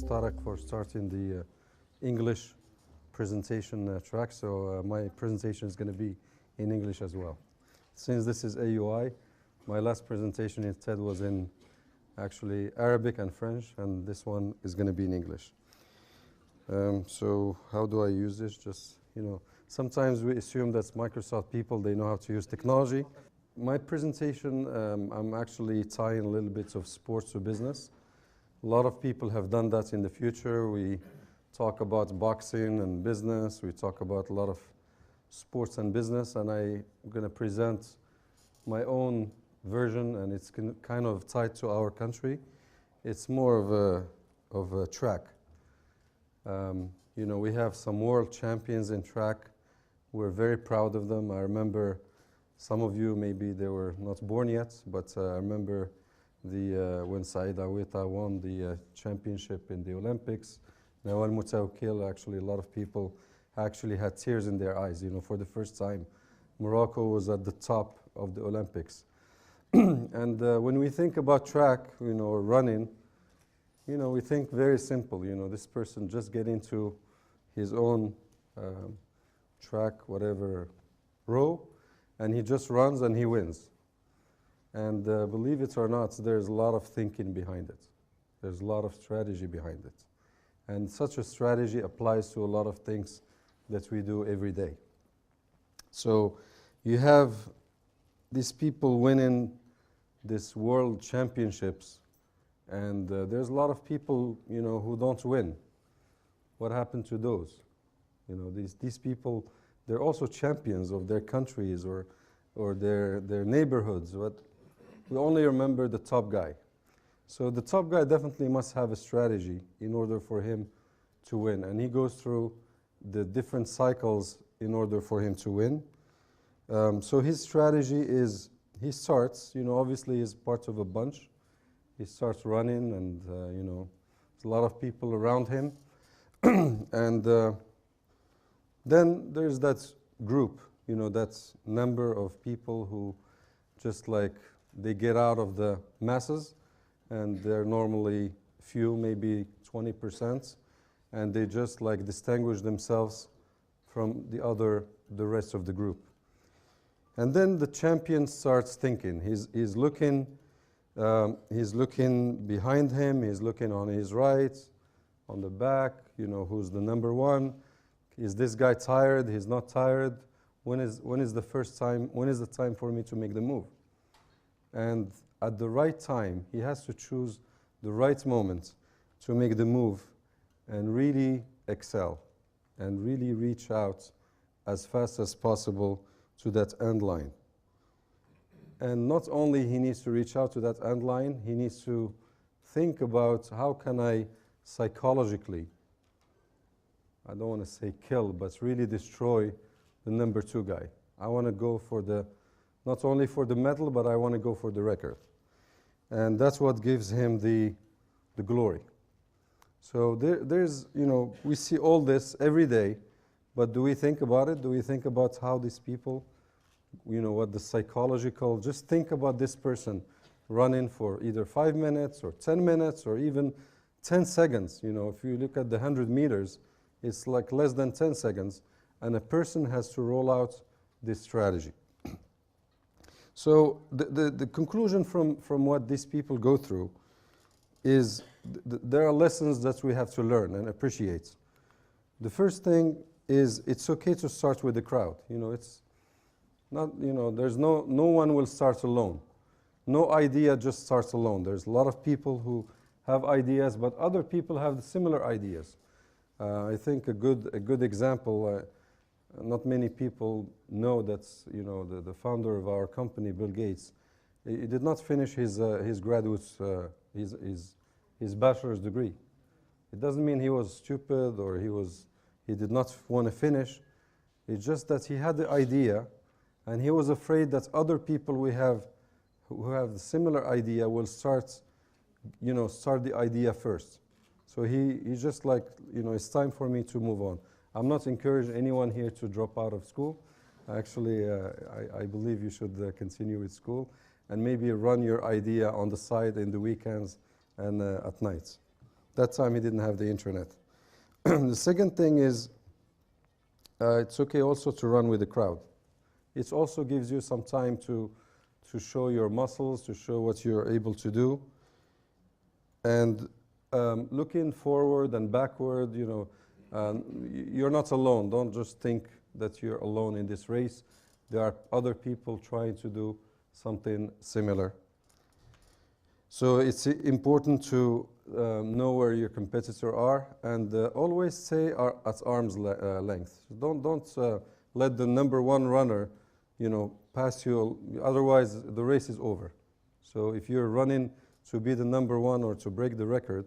Tarek for starting the English presentation track. So my presentation is going to be in English as well. Since this is AUI, my last presentation in TED was in actually Arabic and French, and this one is going to be in English. So how do I use this? Just, sometimes we assume that Microsoft people, they know how to use technology. My presentation, I'm actually tying a little bit of sports to business. A lot of people have done that in the future. We talk about boxing and business. We talk about a lot of sports and business, and I'm going to present my own version, and it's kind of tied to our country. It's more of a track. We have some world champions in track. We're very proud of them. I remember some of you, maybe they were not born yet, but I remember when Saïd Awita won the championship in the Olympics. Nawal Moutaoukil, actually a lot of people actually had tears in their eyes. For the first time, Morocco was at the top of the Olympics. And when we think about track, or running, we think very simple. This person just get into his own track, whatever row, and he just runs and he wins. And believe it or not, there's a lot of thinking behind it. There's a lot of strategy behind it. And such a strategy applies to a lot of things that we do every day. So you have these people winning this world championships, and there's a lot of people, who don't win. What happened to those? These people, they're also champions of their countries or their neighborhoods, but we only remember the top guy. So the top guy definitely must have a strategy in order for him to win, and he goes through the different cycles in order for him to win. So his strategy is, he starts, obviously he's part of a bunch. He starts running, and there's a lot of people around him. And then there's that group, that number of people who just like, they get out of the masses, and they're normally few, maybe 20%, and they just like distinguish themselves from the rest of the group. And then the champion starts thinking. He's looking behind him. He's looking on his right, on the back. Who's the number one? Is this guy tired? He's not tired. When is the time for me to make the move? And at the right time, he has to choose the right moment to make the move and really excel and really reach out as fast as possible to that end line. And not only he needs to reach out to that end line, he needs to think about how can I psychologically, I don't want to say kill, but really destroy the number two guy. I want to go for not only for the medal, but I want to go for the record. And that's what gives him the glory. So there's, we see all this every day, but do we think about it? Do we think about how these people, what the psychological, just think about this person running for either 5 minutes or 10 minutes or even 10 seconds. If you look at the 100 meters, it's like less than 10 seconds, and a person has to roll out this strategy. So the conclusion from what these people go through is there are lessons that we have to learn and appreciate. The first thing is it's okay to start with the crowd. It's not, there's no one will start alone. No idea just starts alone. There's a lot of people who have ideas, but other people have similar ideas. I think a good example, not many people know that the founder of our company, Bill Gates, he did not finish his graduate's his bachelor's degree. It doesn't mean he was stupid or he did not want to finish. It's just that he had the idea, and he was afraid that other people who have the similar idea will start the idea first. So he's just like, it's time for me to move on. I'm not encouraging anyone here to drop out of school. Actually, I believe you should continue with school and maybe run your idea on the side in the weekends and at night. That time he didn't have the internet. The second thing is, it's okay also to run with the crowd. It also gives you some time to show your muscles, to show what you're able to do. And looking forward and backward, you're not alone. Don't just think that you're alone in this race. There are other people trying to do something similar. So it's important to know where your competitors are, and always stay at arm's length. Don't let the number one runner, pass you. Otherwise, the race is over. So if you're running to be the number one or to break the record,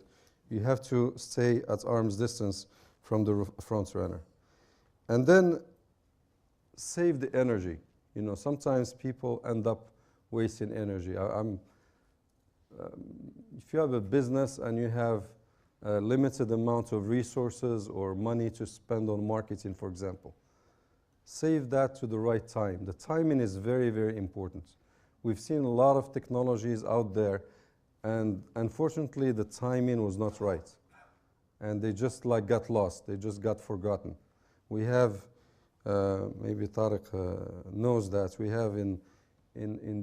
you have to stay at arm's distance from the front runner. And then save the energy. Sometimes people end up wasting energy. If you have a business and you have a limited amount of resources or money to spend on marketing, for example, save that to the right time. The timing is very, very important. We've seen a lot of technologies out there, and unfortunately the timing was not right. And they just got lost. They just got forgotten. We have, maybe Tariq knows that, we have in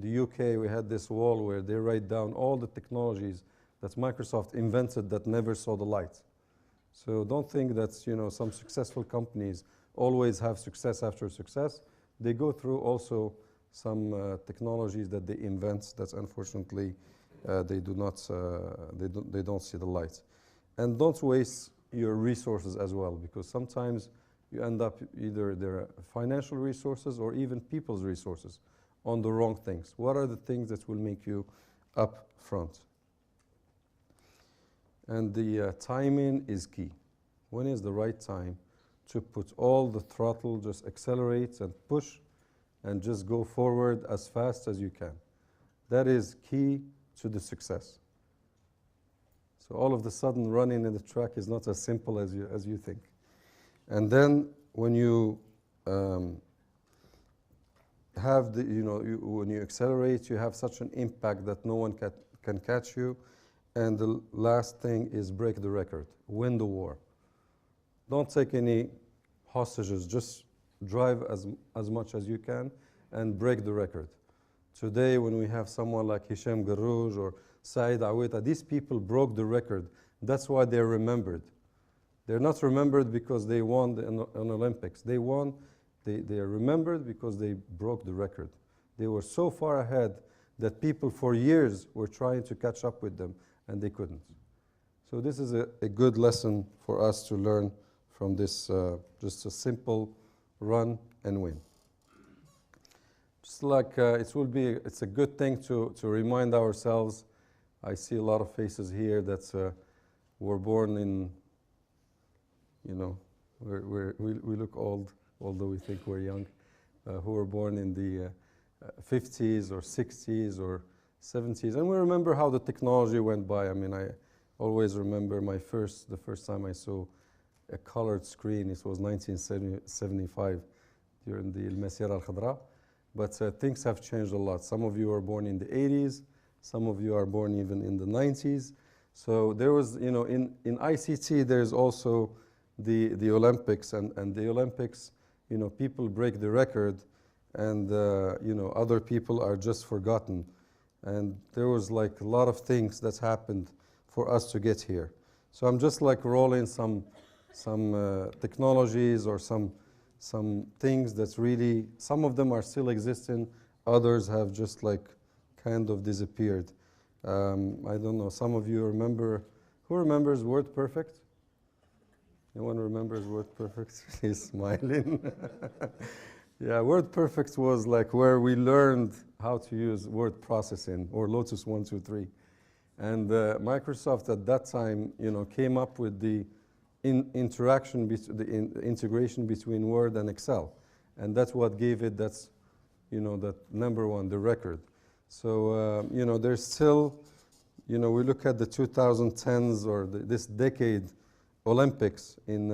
the UK, we had this wall where they write down all the technologies that Microsoft invented that never saw the light. So don't think that some successful companies always have success after success. They go through also some technologies that they invent that unfortunately they don't see the light. And don't waste your resources as well, because sometimes you end up either their financial resources or even people's resources on the wrong things. What are the things that will make you up front? And the timing is key. When is the right time to put all the throttle, just accelerate and push and just go forward as fast as you can? That is key to the success. So all of a sudden running in the track is not as simple as you think. And then when you have the, when you accelerate, you have such an impact that no one can catch you. And the last thing is break the record, win the war. Don't take any hostages, just drive as much as you can and break the record. Today, when we have someone like Hisham Garrouj or Saeed Awita, these people broke the record. That's why they're remembered. They're not remembered because they won an Olympics. They won, they are remembered because they broke the record. They were so far ahead that people for years were trying to catch up with them, and they couldn't. So this is a good lesson for us to learn from this, just a simple run and win. Just like it's a good thing to remind ourselves. I see a lot of faces here that were born in, we look old, although we think we're young, who were born in the 50s or 60s or 70s. And we remember how the technology went by. I mean, I always remember the first time I saw a colored screen. It was 1975 during the Al-Masira Al-Khadra. But things have changed a lot. Some of you are born in the 80s. Some of you are born even in the 90s. So there was, in ICT, there's also the Olympics. And the Olympics, people break the record, and, other people are just forgotten. And there was a lot of things that happened for us to get here. So I'm just rolling some technologies or some things that's really, some of them are still existing, others have just kind of disappeared. I don't know, some of you remember, who remembers WordPerfect? Anyone remembers WordPerfect? He's smiling. Yeah, WordPerfect was where we learned how to use word processing, or Lotus 123. And Microsoft at that time, came up with the integration between Word and Excel. And that's what gave it that number one, the record. So, there's still, we look at the 2010s or this decade Olympics in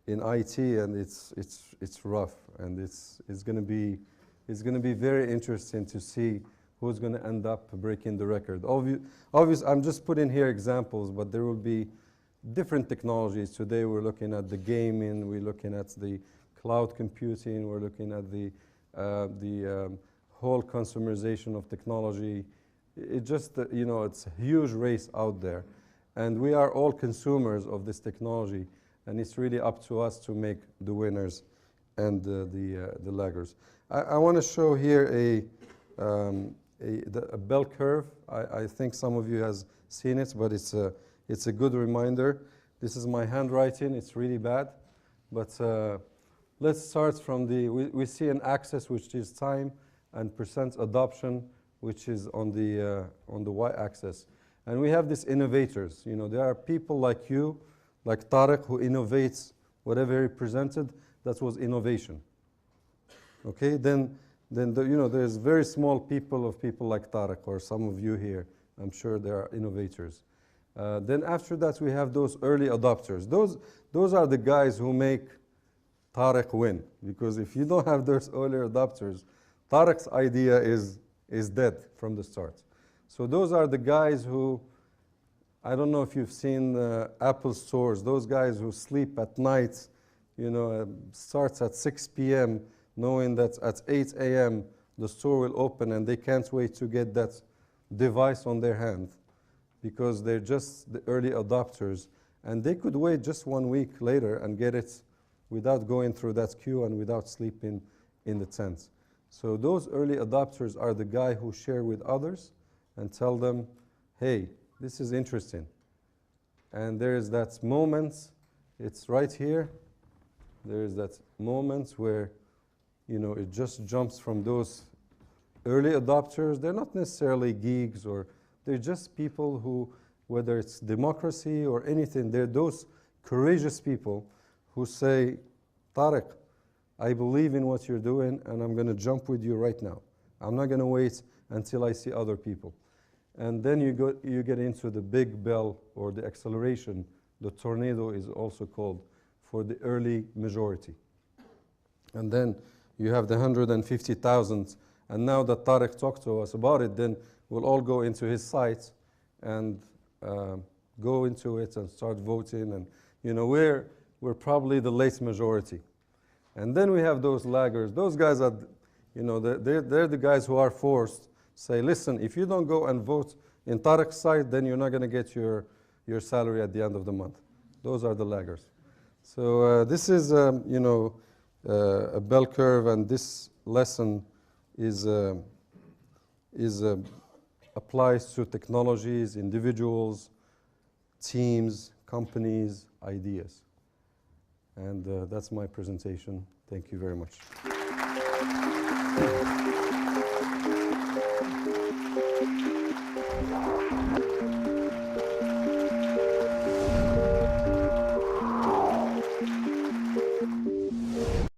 IT, and it's rough, and it's going to be very interesting to see who's going to end up breaking the record. Obviously, I'm just putting here examples, but there will be different technologies. Today we're looking at the gaming, we're looking at the cloud computing, we're looking at the whole consumerization of technology. It just, it's a huge race out there. And we are all consumers of this technology. And it's really up to us to make the winners and the laggers. I want to show here a bell curve. I think some of you has seen it, but it's a good reminder. This is my handwriting. It's really bad. But let's start from we see an axis, which is time, and percent adoption, which is on the y-axis. And we have these innovators. There are people like you, like Tariq, who innovates whatever he presented. That was innovation. Okay, then there's very small people like Tariq, or some of you here. I'm sure there are innovators. Then after that, we have those early adopters. Those are the guys who make Tariq win. Because if you don't have those early adopters, Tariq's idea is dead from the start. So those are the guys who, I don't know if you've seen Apple stores, those guys who sleep at night, starts at 6 p.m., knowing that at 8 a.m. the store will open and they can't wait to get that device on their hand because they're just the early adopters. And they could wait just 1 week later and get it without going through that queue and without sleeping in the tent. So those early adopters are the guy who share with others and tell them, hey, this is interesting. And there is that moment, it's right here. There is that moment where, it just jumps from those early adopters. They're not necessarily geeks, or they're just people who, whether it's democracy or anything, they're those courageous people who say, Tariq, I believe in what you're doing, and I'm going to jump with you right now. I'm not going to wait until I see other people. And then you get into the big bell, or the acceleration. The tornado is also called, for the early majority. And then you have the 150,000. And now that Tariq talked to us about it, then we'll all go into his site and go into it and start voting. And we're probably the late majority. And then we have those laggers. Those guys are, they're the guys who are forced. Say, listen, if you don't go and vote in Tariq's side, then you're not going to get your salary at the end of the month. Those are the laggers. So this is, a bell curve, and this lesson applies to technologies, individuals, teams, companies, ideas. And that's my presentation. Thank you very much.